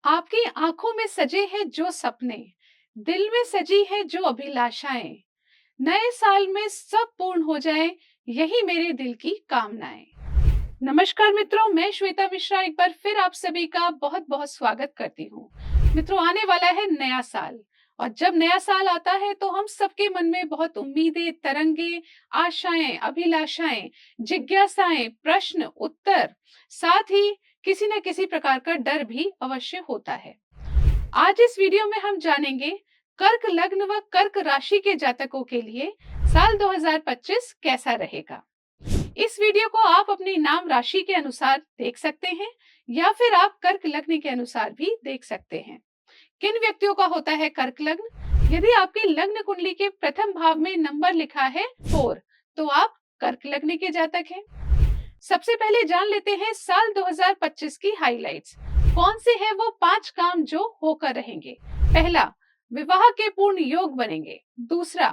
आपकी आंखों में सजे हैं जो सपने, दिल में सजी है जो अभिलाषाएं, नए साल में सब पूर्ण हो जाए, यही मेरे दिल की कामनाएं। नमस्कार मित्रों, मैं श्वेता मिश्रा एक बार फिर आप सभी का बहुत बहुत स्वागत करती हूँ। मित्रों, आने वाला है नया साल और जब नया साल आता है तो हम सबके मन में बहुत उम्मीदें, तरंगे, आशाएं, अभिलाषाएं, जिज्ञासाएं, प्रश्न, उत्तर, साथ ही किसी न किसी प्रकार का डर भी अवश्य होता है। आज इस वीडियो में हम जानेंगे कर्क लग्न व कर्क राशि के जातकों के लिए साल 2025 कैसा रहेगा। इस वीडियो को आप अपनी नाम राशि के अनुसार देख सकते हैं या फिर आप कर्क लग्न के अनुसार भी देख सकते हैं। किन व्यक्तियों का होता है कर्क लग्न? यदि आपकी लग्न कुंडली के प्रथम भाव में नंबर लिखा है 4, तो आप कर्क लग्न के जातक हैं। सबसे पहले जान लेते हैं साल 2025 की हाइलाइट्स। कौन से हैं वो 5 काम जो होकर रहेंगे? पहला, विवाह के पूर्ण योग बनेंगे। दूसरा,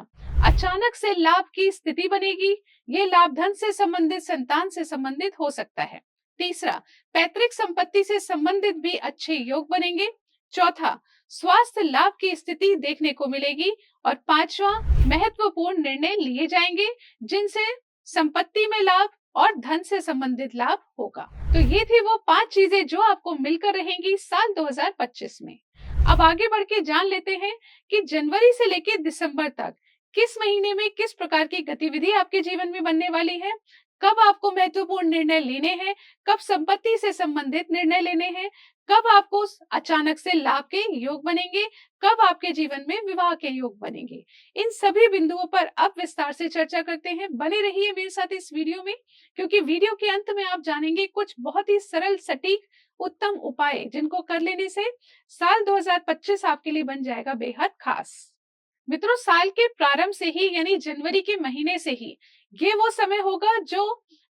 अचानक से लाभ की स्थिति बनेगी। ये लाभ धन से संबंधित, संतान से संबंधित हो सकता है। तीसरा, पैतृक संपत्ति से संबंधित भी अच्छे योग बनेंगे। चौथा, स्वास्थ्य लाभ की स्थिति देखने को मिलेगी। और पांचवा, महत्वपूर्ण निर्णय लिए जाएंगे जिनसे संपत्ति में लाभ और धन से संबंधित लाभ होगा। तो ये थी वो 5 चीजें जो आपको मिलकर रहेंगी साल 2025 में। अब आगे बढ़ के जान लेते हैं कि जनवरी से लेकर दिसंबर तक किस महीने में किस प्रकार की गतिविधि आपके जीवन में बनने वाली है, कब आपको महत्वपूर्ण निर्णय लेने हैं, कब संपत्ति से संबंधित निर्णय लेने हैं, कब आपको अचानक से लाभ के योग बनेंगे, कब आपके जीवन में विवाह के योग बनेंगे। इन सभी बिंदुओं पर अब विस्तार से चर्चा करते हैं। बने रहिए मेरे साथ इस वीडियो में, क्योंकि वीडियो के अंत में आप जानेंगे कुछ बहुत ही सरल, सटीक, उत्तम उपाय जिनको कर लेने से साल 2025 आपके लिए बन जाएगा बेहद खास। मित्रों, साल के प्रारंभ से ही यानी जनवरी के महीने से ही ये वो समय होगा जो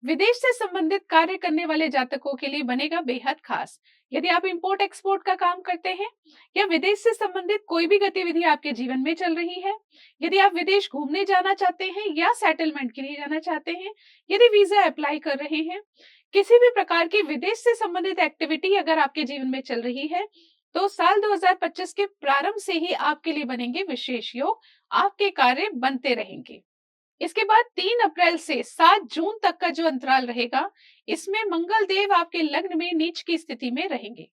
विदेश से संबंधित कार्य करने वाले जातकों के लिए बनेगा बेहद खास। यदि आप इंपोर्ट एक्सपोर्ट का काम करते हैं या विदेश से संबंधित कोई भी गतिविधि आपके जीवन में चल रही है, यदि आप विदेश घूमने जाना चाहते हैं या सेटलमेंट के लिए जाना चाहते हैं, यदि वीजा अप्लाई कर रहे हैं, किसी भी प्रकार की विदेश से संबंधित एक्टिविटी अगर आपके जीवन में चल रही है, तो साल 2025 के प्रारंभ से ही आपके लिए बनेंगे विशेष योग, आपके कार्य बनते रहेंगे। इसके बाद 3 अप्रैल से 7 जून तक का जो अंतराल रहेगा, इसमें मंगल देव आपके लग्न में नीच की स्थिति में रहेंगे।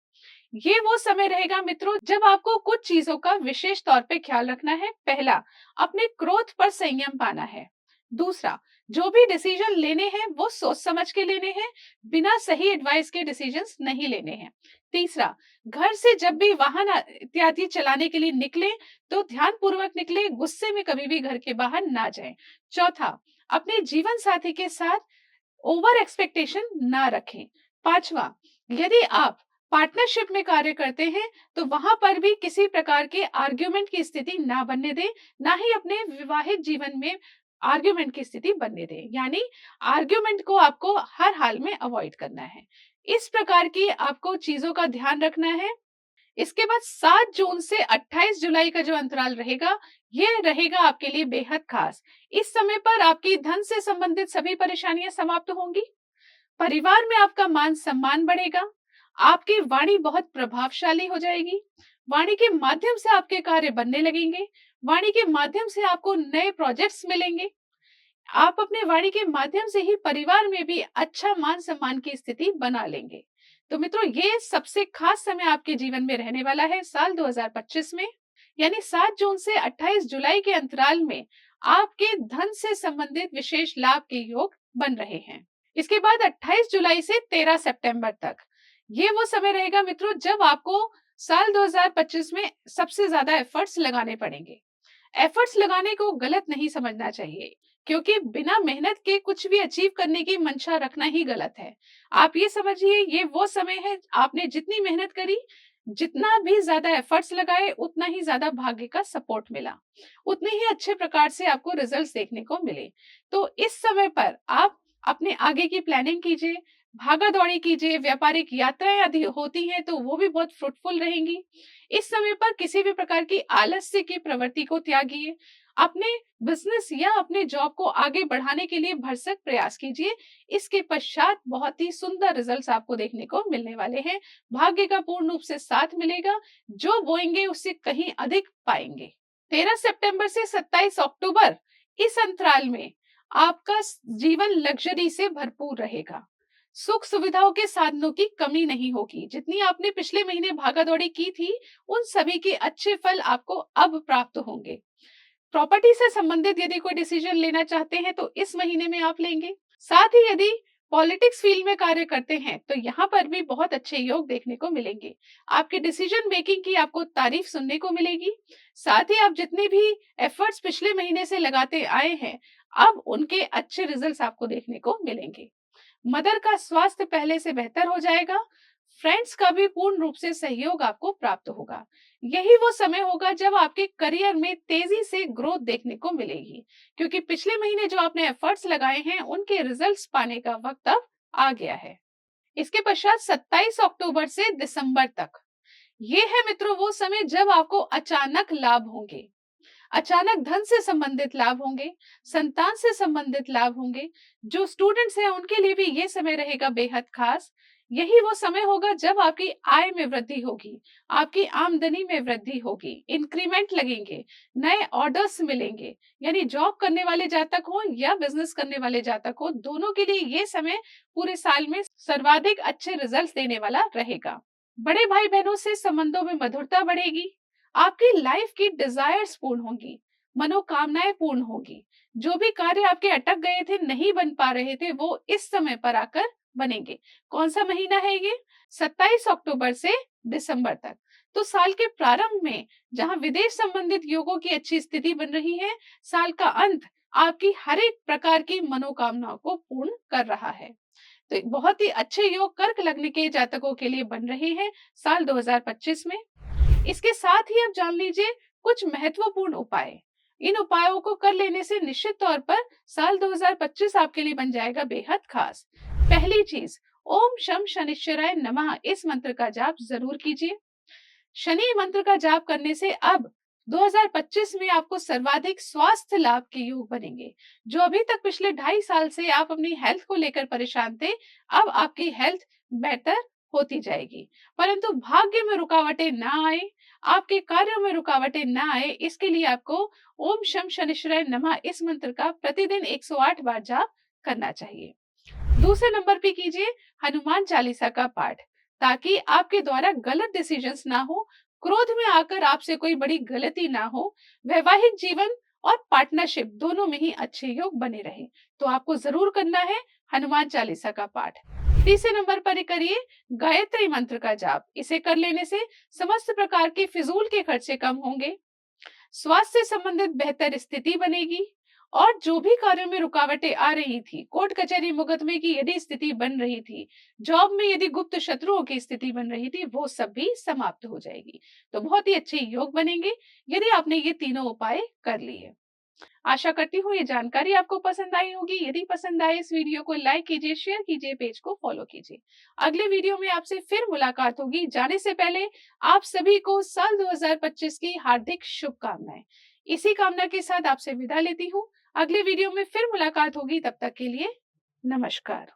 ये वो समय रहेगा मित्रों जब आपको कुछ चीजों का विशेष तौर पे ख्याल रखना है। पहला, अपने क्रोध पर संयम पाना है। दूसरा, जो भी डिसीजन लेने हैं वो सोच समझ के लेने हैं, बिना सही एडवाइस के डिसीजंस नहीं लेने हैं। तीसरा, घर से जब भी वाहन इत्यादि चलाने के लिए निकले तो ध्यान पूर्वक निकले, गुस्से में कभी भी घर के बाहर ना जाएं। चौथा, अपने जीवन साथी के साथ ओवर एक्सपेक्टेशन ना रखें। पांचवा, यदि आप पार्टनरशिप में कार्य करते हैं तो वहां पर भी किसी प्रकार के आर्ग्यूमेंट की स्थिति ना बनने दें, ना ही अपने विवाहित जीवन में आर्ग्यूमेंट की स्थिति बनने दें। यानी आर्ग्यूमेंट को आपको हर हाल में अवॉइड करना है। इस प्रकार की आपको चीजों का ध्यान रखना है। इसके बाद 7 जून से 28 जुलाई का जो अंतराल रहेगा, ये रहेगा आपके लिए बेहद खास। इस समय पर आपकी धन से संबंधित सभी परेशानियां समाप्त होंगी, परिवार में आपका मान सम्मान बढ़ेगा, आपकी वाणी बहुत प्रभावशाली हो जाएगी, वाणी के माध्यम से आपके कार्य बनने लगेंगे, वाणी के माध्यम से आपको नए प्रोजेक्ट्स मिलेंगे, आप अपने वाणी के माध्यम से ही परिवार में भी अच्छा मान सम्मान की स्थिति बना लेंगे। तो मित्रों, ये सबसे खास समय आपके जीवन में रहने वाला है साल 2025 में, यानी 7 जून से 28 जुलाई के अंतराल में आपके धन से संबंधित विशेष लाभ के योग बन रहे हैं। इसके बाद 28 जुलाई से 13 सितंबर तक ये वो समय रहेगा मित्रों जब आपको साल 2025 में सबसे ज्यादा एफर्ट्स लगाने पड़ेंगे। एफर्ट्स लगाने को गलत नहीं समझना चाहिए, क्योंकि बिना मेहनत के कुछ भी अचीव करने की मंशा रखना ही गलत है। आप ये समझिए, ये वो समय है, आपने जितनी मेहनत करी, जितना भी ज्यादा एफर्ट्स लगाए, उतना ही ज्यादा भाग्य का सपोर्ट मिला, उतने ही अच्छे प्रकार से आपको रिजल्ट्स देखने को मिले। तो इस समय पर आप अपने आगे की प्लानिंग कीजिए, भागा दौड़ी कीजिए, व्यापारिक यात्राएं यदि होती हैं तो वो भी बहुत फ्रूटफुल रहेंगी। इस समय पर किसी भी प्रकार की आलस्य की प्रवृत्ति को त्यागिए, अपने बिजनेस या अपने जॉब को आगे बढ़ाने के लिए भरसक प्रयास कीजिए। इसके पश्चात बहुत ही सुंदर रिजल्ट्स आपको देखने को मिलने वाले हैं। भाग्य का पूर्ण रूप से साथ मिलेगा, जो बोएंगे उससे कहीं अधिक पाएंगे। 13 सितंबर से 27 अक्टूबर, इस अंतराल में आपका जीवन लग्जरी से भरपूर रहेगा। सुख सुविधाओं के साधनों की कमी नहीं होगी। जितनी आपने पिछले महीने भागा दौड़ी की थी, उन सभी के अच्छे फल आपको अब प्राप्त होंगे। प्रॉपर्टी से संबंधित यदि कोई डिसीजन लेना चाहते हैं तो इस महीने में आप लेंगे। साथ ही यदि पॉलिटिक्स फील्ड में कार्य करते हैं तो यहाँ पर भी बहुत अच्छे योग देखने को मिलेंगे। आपके डिसीजन मेकिंग की आपको तारीफ सुनने को मिलेगी। साथ ही आप जितने भी एफर्ट्स पिछले महीने से लगाते आए हैं, अब उनके अच्छे रिजल्ट्स आपको देखने को मिलेंगे। मदर का स्वास्थ्य पहले से बेहतर हो जाएगा। फ्रेंड्स का भी पूर्ण रूप से सहयोग आपको प्राप्त होगा। यही वो समय होगा जब आपके करियर में तेजी से ग्रोथ देखने को मिलेगी, क्योंकि पिछले महीने जो आपने एफर्ट्स लगाए हैं उनके रिजल्ट्स पाने का वक्त अब आ गया है। इसके पश्चात 27 अक्टूबर से दिसंबर तक, ये है मित्रों वो समय जब आपको अचानक लाभ होंगे। अचानक धन से संबंधित लाभ होंगे, संतान से संबंधित लाभ होंगे। जो स्टूडेंट्स हैं उनके लिए भी ये समय रहेगा बेहद खास। यही वो समय होगा जब आपकी आय में वृद्धि होगी, आपकी आमदनी में वृद्धि होगी, इंक्रीमेंट लगेंगे, नए ऑर्डर्स मिलेंगे। यानी जॉब करने वाले जातक हो या बिजनेस करने वाले जातक हो, दोनों के लिए ये समय पूरे साल में सर्वाधिक अच्छे रिजल्ट्स देने वाला रहेगा। बड़े भाई बहनों से संबंधों में मधुरता बढ़ेगी। आपकी लाइफ की डिजायर्स पूर्ण होंगी, मनोकामनाएं पूर्ण होगी। जो भी कार्य आपके अटक गए थे, नहीं बन पा रहे थे, वो इस समय पर आकर बनेंगे। कौन सा महीना है ये? 27 अक्टूबर से दिसंबर तक। तो साल के प्रारंभ में जहां विदेश संबंधित योगों की अच्छी स्थिति बन रही है, साल का अंत आपकी हर एक प्रकार की मनोकामनाओं को पूर्ण कर रहा है। तो बहुत ही अच्छे योग कर्क लग्न के जातकों के लिए बन रहे हैं साल 2025 में। इसके साथ ही आप जान लीजिए कुछ महत्वपूर्ण उपाय। इन उपायों को कर लेने से निश्चित तौर पर साल 2025 आपके लिए बन जाएगा बेहद खास। पहली चीज, ओम शम शनिश्चराय नमः, इस मंत्र का जाप जरूर कीजिए। शनि मंत्र का जाप करने से अब 2025 में आपको सर्वाधिक स्वास्थ्य लाभ के योग बनेंगे। जो अभी तक पिछले 2.5 साल से आप अपनी हेल्थ को लेकर परेशान थे, अब आपकी हेल्थ बेहतर होती जाएगी। परंतु भाग्य में रुकावटें ना आए, आपके कार्यों में रुकावटें ना आए, इसके लिए आपको ओम शम शनिश्चराय नमः इस मंत्र का प्रतिदिन 108 बार जाप करना चाहिए। दूसरे नंबर पे कीजिए हनुमान चालीसा का पाठ, ताकि आपके द्वारा गलत डिसीजंस ना हो, क्रोध में आकर आपसे कोई बड़ी गलती ना हो, वैवाहिक जीवन और पार्टनरशिप दोनों में ही अच्छे योग बने रहे। तो आपको जरूर करना है हनुमान चालीसा का पाठ। तीसरे नंबर पर करिए गायत्री मंत्र का जाप। इसे कर लेने से समस्त प्रकार के फिजूल के खर्चे कम होंगे, स्वास्थ्य से संबंधित बेहतर स्थिति बनेगी, और जो भी कार्यों में रुकावटें आ रही थी, कोर्ट कचहरी मुकदमे की यदि स्थिति बन रही थी, जॉब में यदि गुप्त शत्रुओं की स्थिति बन रही थी, वो सब भी समाप्त हो जाएगी। तो बहुत ही अच्छे योग बनेंगे यदि आपने ये तीनों उपाय कर लिए। आशा करती हूँ ये जानकारी आपको पसंद आई होगी। यदि पसंद आए इस वीडियो को लाइक कीजिए, शेयर कीजिए, पेज को फॉलो कीजिए। अगले वीडियो में आपसे फिर मुलाकात होगी। जाने से पहले आप सभी को साल 2025 की हार्दिक शुभकामनाएं। इसी कामना के साथ आपसे विदा लेती हूँ। अगले वीडियो में फिर मुलाकात होगी, तब तक के लिए नमस्कार।